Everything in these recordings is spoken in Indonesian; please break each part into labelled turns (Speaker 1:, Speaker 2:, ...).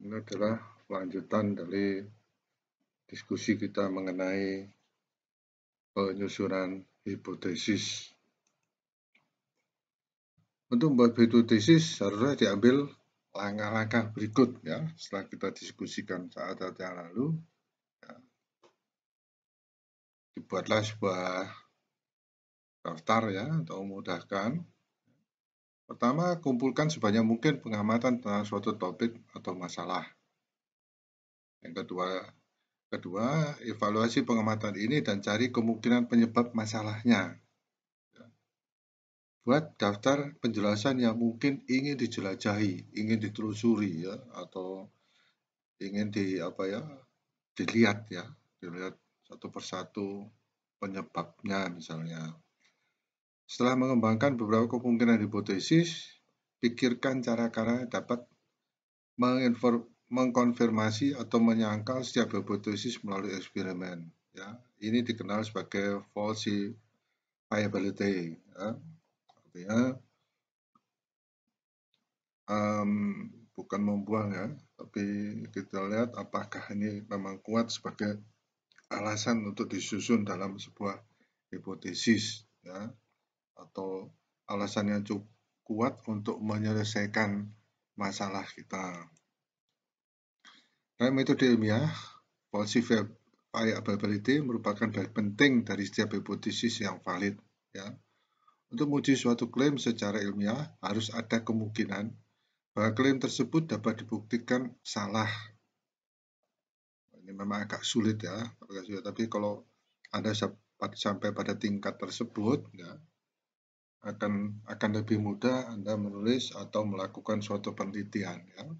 Speaker 1: Ini adalah lanjutan dari diskusi kita mengenai penyusunan hipotesis. Untuk membuat hipotesis harusnya diambil langkah-langkah berikut ya. Setelah kita diskusikan saat-saat yang lalu, ya, dibuatlah sebuah daftar ya untuk memudahkan. Pertama, kumpulkan sebanyak mungkin pengamatan tentang suatu topik atau masalah. Yang kedua, evaluasi pengamatan ini dan cari kemungkinan penyebab masalahnya. Buat daftar penjelasan yang mungkin ingin dijelajahi, ingin ditelusuri ya, atau ingin dilihat satu persatu penyebabnya misalnya. Setelah mengembangkan beberapa kemungkinan hipotesis, pikirkan cara-cara dapat mengkonfirmasi atau menyangkal setiap hipotesis melalui eksperimen. Ya, ini dikenal sebagai falsifiability. Ya. Artinya bukan membuang ya, tapi kita lihat apakah ini memang kuat sebagai alasan untuk disusun dalam sebuah hipotesis ya, atau alasan yang cukup kuat untuk menyelesaikan masalah kita. Dalam metode ilmiah, falsifiability merupakan bagian penting dari setiap hipotesis yang valid ya. Untuk menguji suatu klaim secara ilmiah harus ada kemungkinan bahwa klaim tersebut dapat dibuktikan salah. Ini memang agak sulit ya, tapi kalau Anda sampai pada tingkat tersebut, ya, akan lebih mudah Anda menulis atau melakukan suatu penelitian. Ya.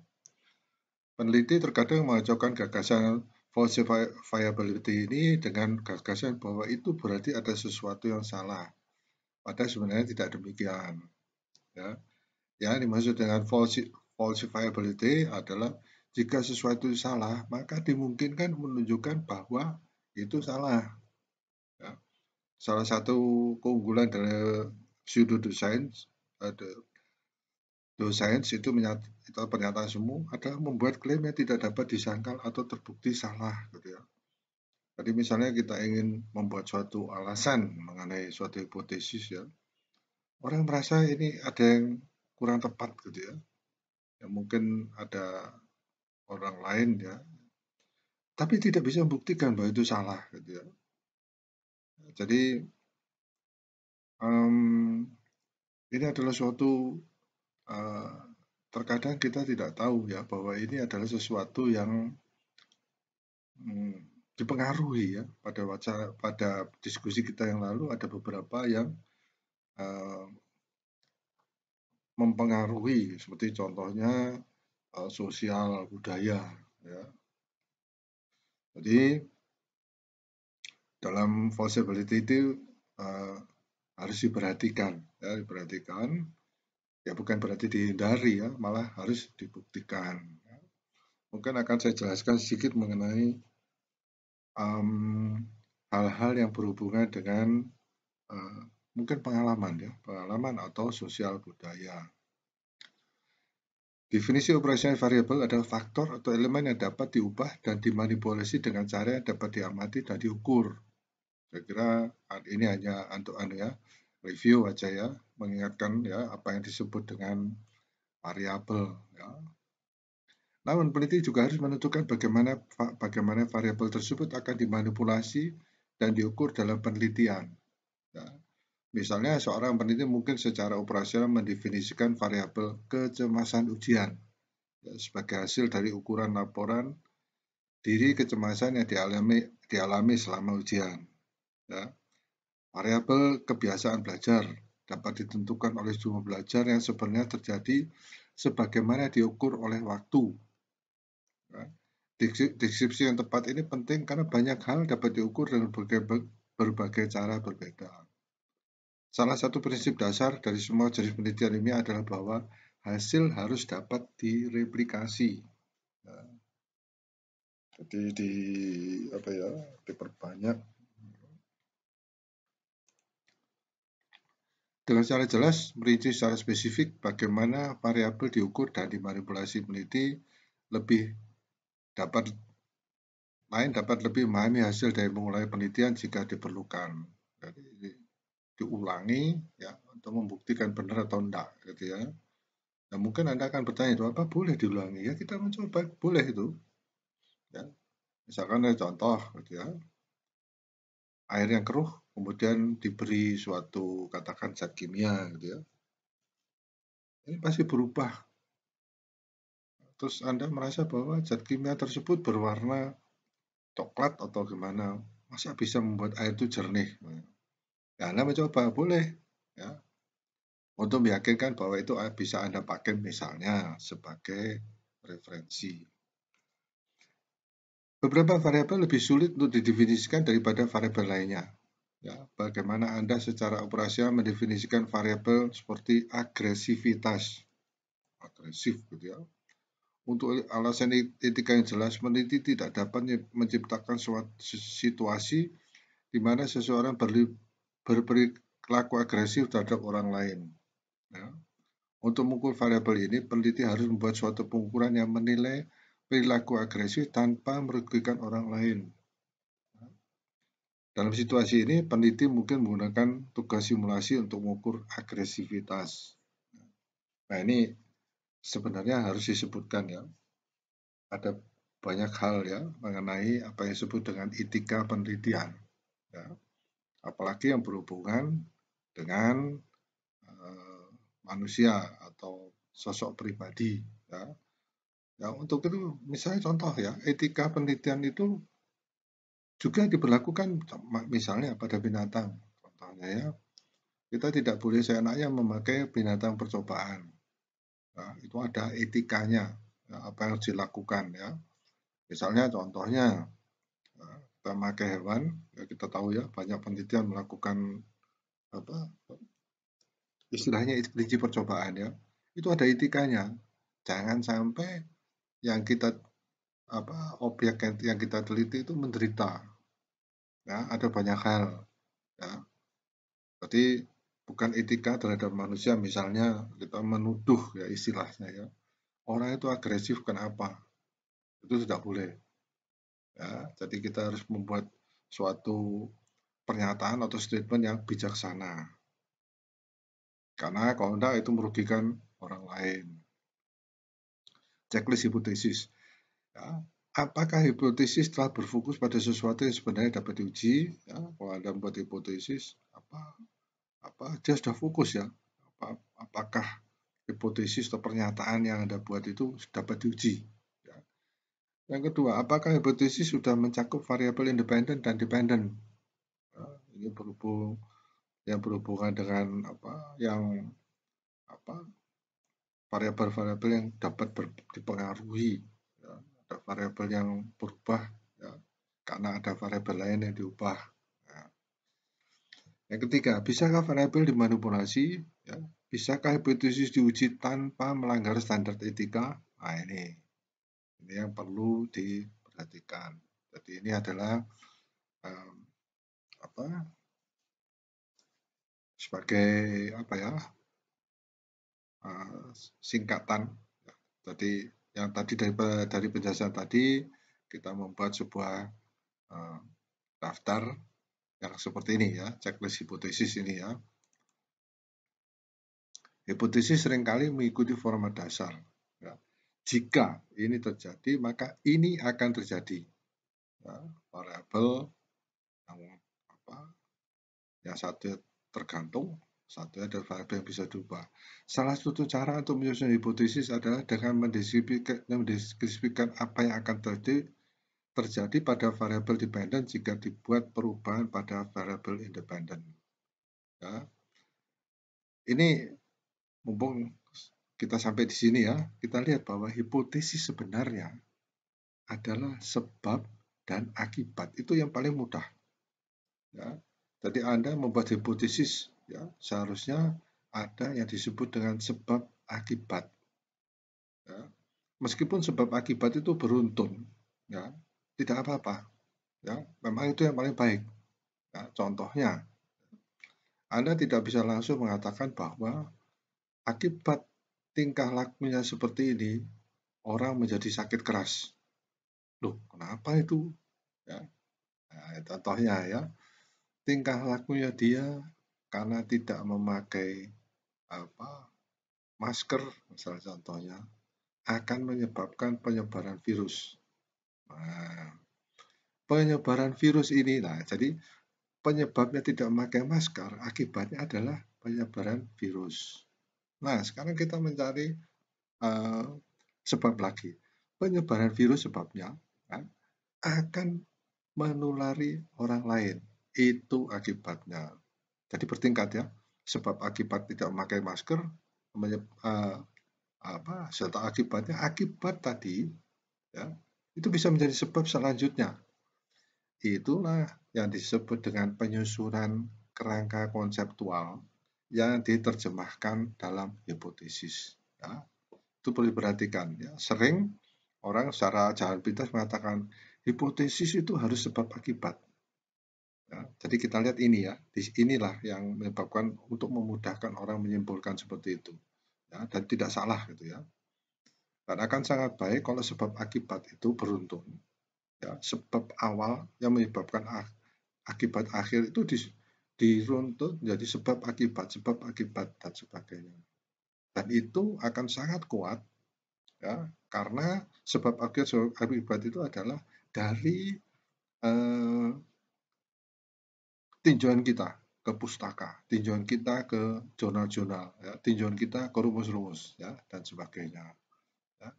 Speaker 1: Peneliti terkadang mengajukan gagasan falsifiability ini dengan gagasan bahwa itu berarti ada sesuatu yang salah. Padahal sebenarnya tidak demikian. Ya. Yang dimaksud dengan falsifiability adalah jika sesuatu salah, maka dimungkinkan menunjukkan bahwa itu salah. Ya. Salah satu keunggulan dari pseudoscience itu pernyataan semu adalah membuat klaim yang tidak dapat disangkal atau terbukti salah. Gitu ya. Jadi misalnya kita ingin membuat suatu alasan mengenai suatu hipotesis ya, orang merasa ini ada yang kurang tepat gitu ya. Ya mungkin ada orang lain ya, tapi tidak bisa membuktikan bahwa itu salah gitu ya. Jadi ini adalah suatu terkadang kita tidak tahu ya bahwa ini adalah sesuatu yang dipengaruhi ya pada diskusi kita yang lalu ada beberapa yang mempengaruhi seperti contohnya sosial budaya ya. Jadi dalam falsifiability itu harus diperhatikan ya, bukan berarti dihindari ya, malah harus dibuktikan. Mungkin akan saya jelaskan sedikit mengenai hal-hal yang berhubungan dengan mungkin pengalaman atau sosial budaya. Definisi operasional variabel adalah faktor atau elemen yang dapat diubah dan dimanipulasi dengan cara yang dapat diamati dan diukur. Saya kira ini hanya untuk review aja ya, mengingatkan ya apa yang disebut dengan variabel. Ya. Namun peneliti juga harus menentukan bagaimana variabel tersebut akan dimanipulasi dan diukur dalam penelitian. Ya. Misalnya seorang peneliti mungkin secara operasional mendefinisikan variabel kecemasan ujian ya, sebagai hasil dari ukuran laporan diri kecemasan yang dialami selama ujian. Ya. Variabel kebiasaan belajar dapat ditentukan oleh jumlah belajar yang sebenarnya terjadi sebagaimana diukur oleh waktu. Ya. Deskripsi yang tepat ini penting karena banyak hal dapat diukur dengan berbagai cara berbeda. Salah satu prinsip dasar dari semua jenis penelitian ini adalah bahwa hasil harus dapat direplikasi. Ya. Jadi diperbanyak. Dengan secara jelas, merinci secara spesifik bagaimana variabel diukur dan dimanipulasi peneliti lebih dapat lebih memahami hasil dari mengulangi penelitian jika diperlukan. Jadi diulangi ya untuk membuktikan benar atau enggak gitu ya. Nah, mungkin Anda akan bertanya, itu apa boleh diulangi? Ya kita mencoba, boleh itu. Ya. Misalkan ada contoh gitu ya, air yang keruh kemudian diberi suatu katakan zat kimia gitu ya. Ini pasti berubah. Terus Anda merasa bahwa zat kimia tersebut berwarna coklat atau gimana? Masa bisa membuat air itu jernih? Ya, Anda mencoba, boleh. Ya, untuk meyakinkan bahwa itu bisa Anda pakai misalnya sebagai referensi. Beberapa variabel lebih sulit untuk didefinisikan daripada variabel lainnya. Ya, bagaimana Anda secara operasional mendefinisikan variabel seperti agresivitas, agresif gitu ya. Untuk alasan etika yang jelas, peneliti tidak dapat menciptakan suatu situasi di mana seseorang berperilaku agresif terhadap orang lain. Ya. Untuk mengukur variabel ini, peneliti harus membuat suatu pengukuran yang menilai perilaku agresif tanpa merugikan orang lain. Dalam situasi ini, peneliti mungkin menggunakan tugas simulasi untuk mengukur agresivitas. Nah, ini sebenarnya harus disebutkan ya. Ada banyak hal ya mengenai apa yang disebut dengan etika penelitian. Ya. Apalagi yang berhubungan dengan manusia atau sosok pribadi. Ya. Ya, untuk itu misalnya contoh ya, etika penelitian itu juga diberlakukan misalnya pada binatang. Contohnya ya, kita tidak boleh seenaknya memakai binatang percobaan. Nah, itu ada etikanya, ya, apa yang harus dilakukan ya. Misalnya contohnya, kita memakai hewan, ya kita tahu ya banyak penelitian melakukan apa istilahnya uji percobaan ya. Itu ada etikanya. Jangan sampai yang kita objek yang kita teliti itu menderita. Ya, ada banyak hal. Ya. Jadi bukan etika terhadap manusia, misalnya kita menuduh ya istilahnya ya. Orang itu agresif kenapa? Itu tidak boleh. Ya, jadi kita harus membuat suatu pernyataan atau statement yang bijaksana. Karena kalau tidak itu merugikan orang lain. Checklist hipotesis. Ya, apakah hipotesis telah berfokus pada sesuatu yang sebenarnya dapat diuji? Ya, kalau Anda membuat hipotesis, dia sudah fokus ya? Apakah hipotesis atau pernyataan yang Anda buat itu dapat diuji? Ya. Yang kedua, apakah hipotesis sudah mencakup variabel independen dan dependen? Ya, ini berhubungan dengan variabel-variabel yang dapat dipengaruhi. Ya. Ada variabel yang berubah ya, karena ada variabel lain yang diubah. Ya. Yang ketiga, bisakah variabel dimanipulasi? Ya. Bisakah hipotesis diuji tanpa melanggar standar etika? Nah, ini yang perlu diperhatikan. Jadi ini adalah sebagai singkatan. Jadi yang tadi dari penjelasan tadi kita membuat sebuah daftar yang seperti ini ya, checklist hipotesis ini ya. Hipotesis seringkali mengikuti format dasar. Ya. Jika ini terjadi, maka ini akan terjadi. Ya, variabel yang satu tergantung, satu ada variabel yang bisa diubah. Salah satu cara untuk menyusun hipotesis adalah dengan mendeskripsikan apa yang akan terjadi pada variabel dependen jika dibuat perubahan pada variabel independen. Ya. Ini mumpung kita sampai di sini ya, kita lihat bahwa hipotesis sebenarnya adalah sebab dan akibat. Itu yang paling mudah. Ya. Jadi Anda membuat hipotesis, ya seharusnya ada yang disebut dengan sebab akibat. Ya. Meskipun sebab akibat itu beruntun, ya tidak apa-apa. Ya, memang itu yang paling baik. Ya, contohnya, Anda tidak bisa langsung mengatakan bahwa akibat tingkah lakunya seperti ini, orang menjadi sakit keras. Loh, kenapa itu? Ya, nah, contohnya ya, tingkah lakunya dia karena tidak memakai masker, misalnya contohnya, akan menyebabkan penyebaran virus. Nah, penyebaran virus ini, nah jadi penyebabnya tidak memakai masker, akibatnya adalah penyebaran virus. Nah, sekarang kita mencari uh, sebab lagi. Penyebaran virus sebabnya kan, akan menulari orang lain. Itu akibatnya. Jadi bertingkat ya. Sebab akibat tidak memakai masker, serta akibatnya akibat tadi ya, itu bisa menjadi sebab selanjutnya. Itulah yang disebut dengan penyusunan kerangka konseptual yang diterjemahkan dalam hipotesis. Ya. Itu perlu diperhatikan. Ya. Sering orang secara jalan pintas mengatakan hipotesis itu harus sebab akibat. Ya. Jadi kita lihat ini ya, inilah yang menyebabkan untuk memudahkan orang menyimpulkan seperti itu. Ya, dan tidak salah gitu ya. Dan akan sangat baik kalau sebab akibat itu beruntun. Ya, sebab awal yang menyebabkan akibat akhir itu diruntut menjadi sebab akibat dan sebagainya. Dan itu akan sangat kuat ya, karena sebab akibat itu adalah dari tinjauan kita ke pustaka, tinjauan kita ke jurnal-jurnal, ya, tinjauan kita ke rumus-rumus ya, dan sebagainya. Ya.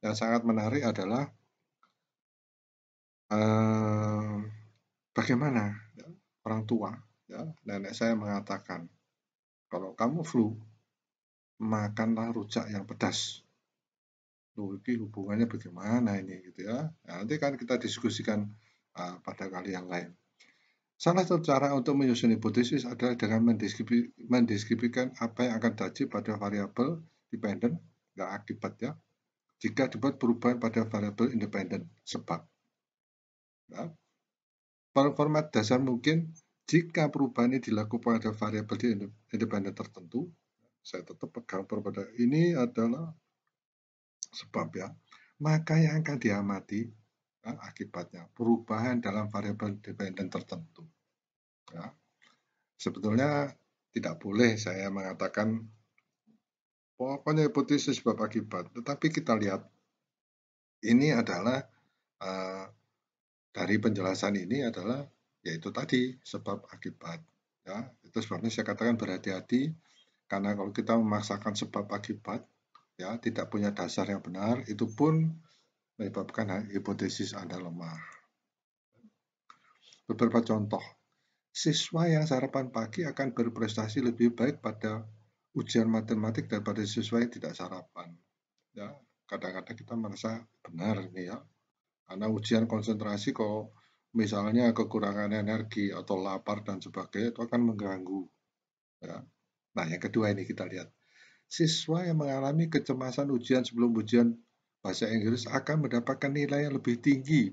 Speaker 1: Yang sangat menarik adalah bagaimana ya, orang tua, ya, nenek saya mengatakan, kalau kamu flu, makanlah rujak yang pedas. Loh, ini hubungannya bagaimana ini gitu ya. Nah, nanti kan kita diskusikan pada kali yang lain. Salah satu cara untuk menyusun hipotesis adalah dengan mendeskripsikan apa yang akan terjadi pada variabel dependent, nggak akibat ya, jika dibuat perubahan pada variabel independen, sebab. Ya. Format dasar mungkin jika perubahan ini dilakukan pada variabel independen tertentu, saya tetap pegang pada ini adalah sebab ya, maka yang akan diamati ya, akibatnya perubahan dalam variabel dependen tertentu. Ya. Sebetulnya tidak boleh saya mengatakan pokoknya hipotesis sebab akibat, tetapi kita lihat ini adalah dari penjelasan ini adalah yaitu tadi sebab akibat. Ya, itu sebabnya saya katakan berhati-hati karena kalau kita memaksakan sebab akibat ya tidak punya dasar yang benar, itu pun menyebabkan hipotesis Anda lemah. Beberapa contoh, siswa yang sarapan pagi akan berprestasi lebih baik pada ujian matematik daripada siswa yang tidak sarapan. Ya, kadang-kadang kita merasa benar ini ya, karena ujian konsentrasi kok misalnya kekurangan energi atau lapar dan sebagainya itu akan mengganggu. Ya. Nah, yang kedua ini kita lihat. Siswa yang mengalami kecemasan ujian sebelum ujian bahasa Inggris akan mendapatkan nilai yang lebih tinggi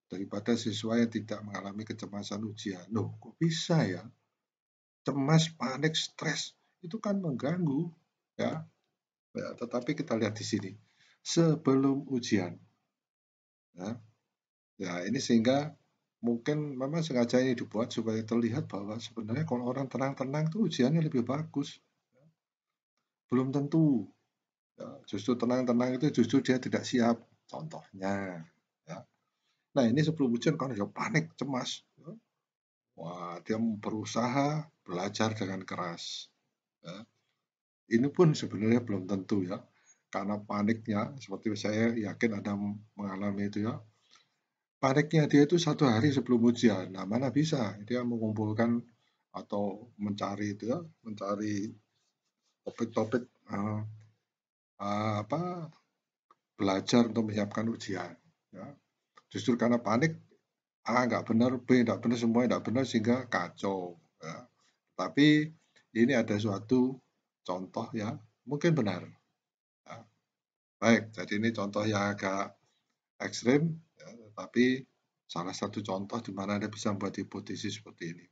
Speaker 1: daripada siswa yang tidak mengalami kecemasan ujian. Loh, kok bisa ya? Cemas, panik, stres itu kan mengganggu, ya. Ya, tetapi kita lihat di sini sebelum ujian, ya, ya ini sehingga mungkin memang sengaja ini dibuat supaya terlihat bahwa sebenarnya kalau orang tenang-tenang tuh ujiannya lebih bagus. Belum tentu. Ya, justru tenang-tenang itu justru dia tidak siap. Contohnya, ya. Nah ini sebelum ujian kan dia panik, cemas. Ya. Wah, dia berusaha belajar dengan keras. Ya. Ini pun sebenarnya belum tentu ya. Karena paniknya, seperti saya yakin Anda mengalami itu ya. Paniknya dia itu 1 hari sebelum ujian. Nah, mana bisa dia mengumpulkan atau mencari itu ya, mencari topik-topik belajar untuk menyiapkan ujian. Ya. Justru karena panik, A nggak benar, B nggak benar, semua nggak benar sehingga kacau. Ya. Tapi ini ada suatu contoh ya, mungkin benar. Ya. Baik, jadi ini contoh yang agak ekstrim, ya, tapi salah satu contoh di mana Anda bisa membuat hipotesis seperti ini.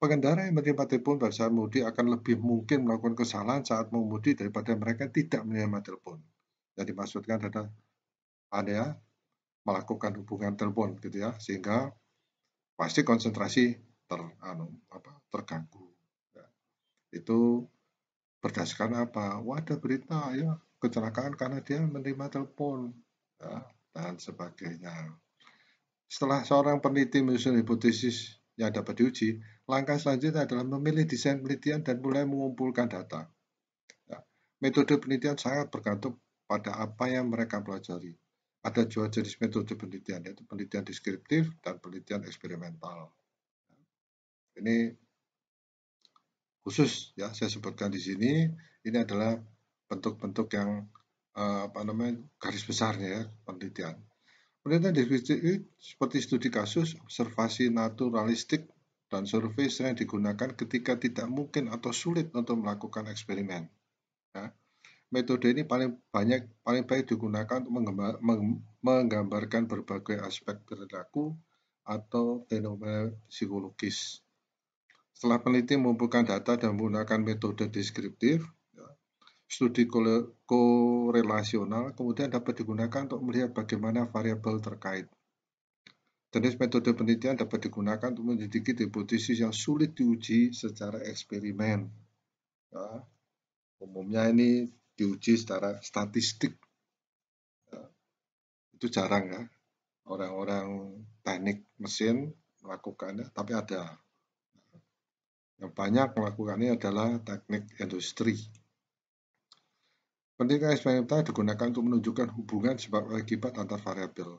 Speaker 1: Pengendara yang menerima telepon pada saat mudik akan lebih mungkin melakukan kesalahan saat mengemudi daripada mereka yang tidak menerima telepon. Yang dimaksudkan adalah ada melakukan hubungan telepon gitu ya, sehingga pasti konsentrasi terganggu. Ya, itu berdasarkan apa? Wah, ada berita ya kecelakaan karena dia menerima telepon ya, dan sebagainya. Setelah seorang peneliti menyusun hipotesis yang dapat diuji, langkah selanjutnya adalah memilih desain penelitian dan mulai mengumpulkan data. Ya, metode penelitian sangat bergantung pada apa yang mereka pelajari. Ada dua jenis metode penelitian, yaitu penelitian deskriptif dan penelitian eksperimental. Ini khusus ya saya sebutkan di sini. Ini adalah bentuk-bentuk yang garis besarnya ya penelitian. Penelitian deskriptif seperti studi kasus, observasi naturalistik, dan survei sering digunakan ketika tidak mungkin atau sulit untuk melakukan eksperimen. Ya. Metode ini paling baik digunakan untuk menggambarkan berbagai aspek perilaku atau fenomena psikologis. Setelah peneliti mengumpulkan data dan menggunakan metode deskriptif, ya, studi korelasional kemudian dapat digunakan untuk melihat bagaimana variabel terkait. Jenis metode penelitian dapat digunakan untuk menyelidiki hipotesis yang sulit diuji secara eksperimen. Ya, umumnya ini diuji secara statistik. Ya, itu jarang ya orang-orang teknik mesin melakukannya, tapi ada. Yang banyak melakukannya adalah teknik industri. Penelitian eksperimental digunakan untuk menunjukkan hubungan sebab akibat antar variabel.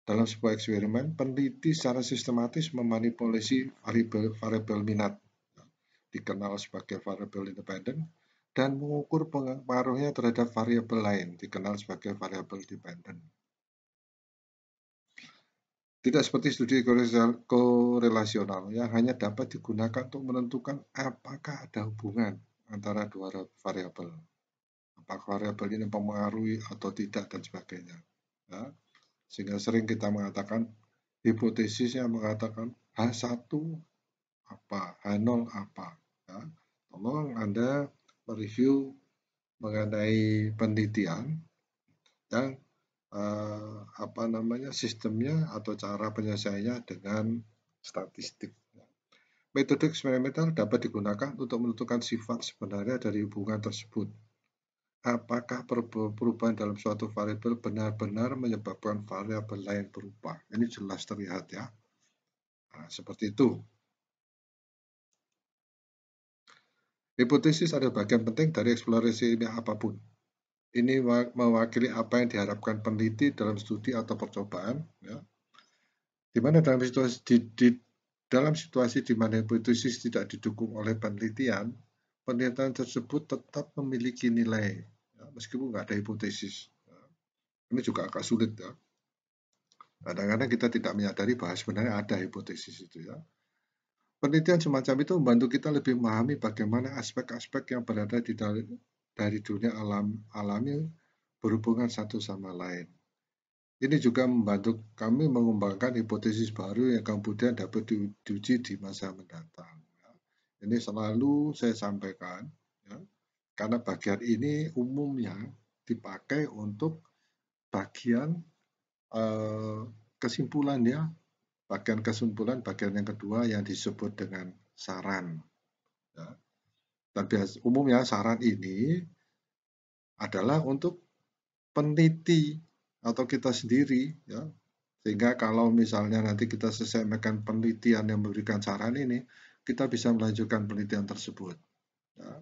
Speaker 1: Dalam sebuah eksperimen, peneliti secara sistematis memanipulasi variabel minat, dikenal sebagai variabel independen, dan mengukur pengaruhnya terhadap variabel lain, dikenal sebagai variabel dependen. Tidak seperti studi korelasional yang hanya dapat digunakan untuk menentukan apakah ada hubungan antara dua variabel. Apakah variabel ini mempengaruhi atau tidak dan sebagainya. Ya, sehingga sering kita mengatakan hipotesis yang mengatakan H1 apa, H0 apa. Ya, tolong Anda mereview mengenai penelitian yang sistemnya atau cara penyelesaiannya dengan statistik. Metode eksperimental dapat digunakan untuk menentukan sifat sebenarnya dari hubungan tersebut. Apakah perubahan dalam suatu variabel benar-benar menyebabkan variabel lain berubah? Ini jelas terlihat ya. Nah, seperti itu. Hipotesis adalah bagian penting dari eksplorasi ilmiah apapun. Ini mewakili apa yang diharapkan peneliti dalam studi atau percobaan, ya. Di mana dalam situasi di mana hipotesis tidak didukung oleh penelitian, penelitian tersebut tetap memiliki nilai, ya, meskipun nggak ada hipotesis. Ya. Ini juga agak sulit ya. Kadang-kadang kita tidak menyadari bahwa sebenarnya ada hipotesis itu ya. Penelitian semacam itu membantu kita lebih memahami bagaimana aspek-aspek yang berada dari dunia alami berhubungan satu sama lain. Ini juga membantu kami mengembangkan hipotesis baru yang kemudian dapat diuji di masa mendatang. Ini selalu saya sampaikan, ya, karena bagian ini umumnya dipakai untuk bagian kesimpulannya, bagian yang kedua yang disebut dengan saran. Ya. Dan umumnya saran ini adalah untuk peneliti atau kita sendiri, ya. Sehingga kalau misalnya nanti kita selesai penelitian yang memberikan saran ini, kita bisa melanjutkan penelitian tersebut. Ya.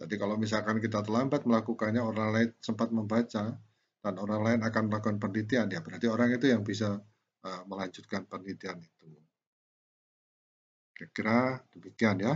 Speaker 1: Jadi kalau misalkan kita terlambat melakukannya, orang lain sempat membaca, dan orang lain akan melakukan penelitian, ya berarti orang itu yang bisa melanjutkan penelitian itu. Kira-kira demikian ya.